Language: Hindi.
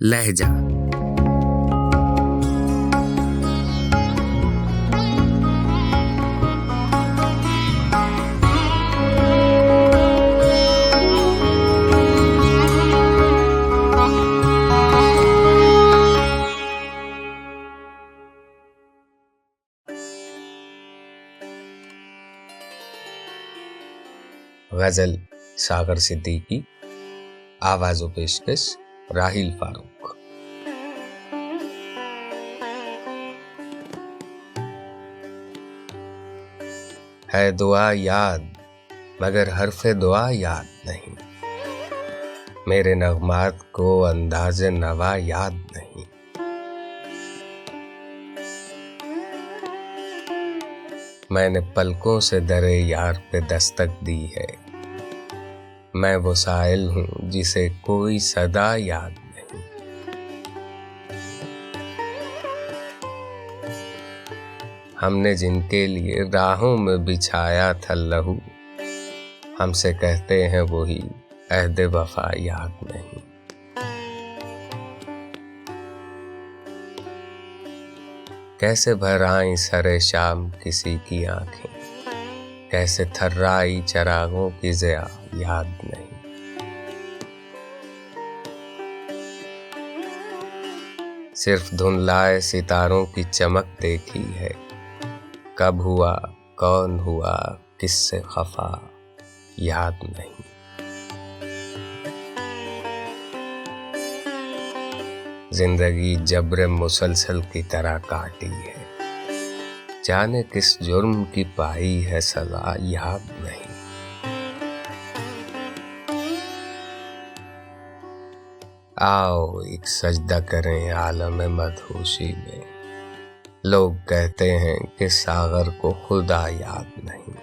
लहजा। गजल सागर सिद्दीकी, आवाज़ व पेशकश राहिल फारूक। है दुआ याद मगर हर्फ़े दुआ याद नहीं, मेरे नग़मात को अंदाज़े नवा याद नहीं। मैंने पलकों से दरे यार पे दस्तक दी है, मैं वो साइल हूँ जिसे कोई सदा याद नहीं। हमने जिनके लिए राहों में बिछाया था लहू, हमसे कहते हैं वही अहद वफा याद नहीं। कैसे भर आई सरे शाम किसी की आंखें, कैसे थर्राई चरागों की ज़िया याद नहीं। सिर्फ धुंधलाए सितारों की चमक देखी है, कब हुआ कौन हुआ किससे खफा याद नहीं। जिंदगी जब्र मुसलसल की तरह काटी है, जाने किस जुर्म की पाई है सजा याद नहीं। आओ एक सजदा करें आलम मदहोशी में, लोग कहते हैं कि सागर को खुदा याद नहीं।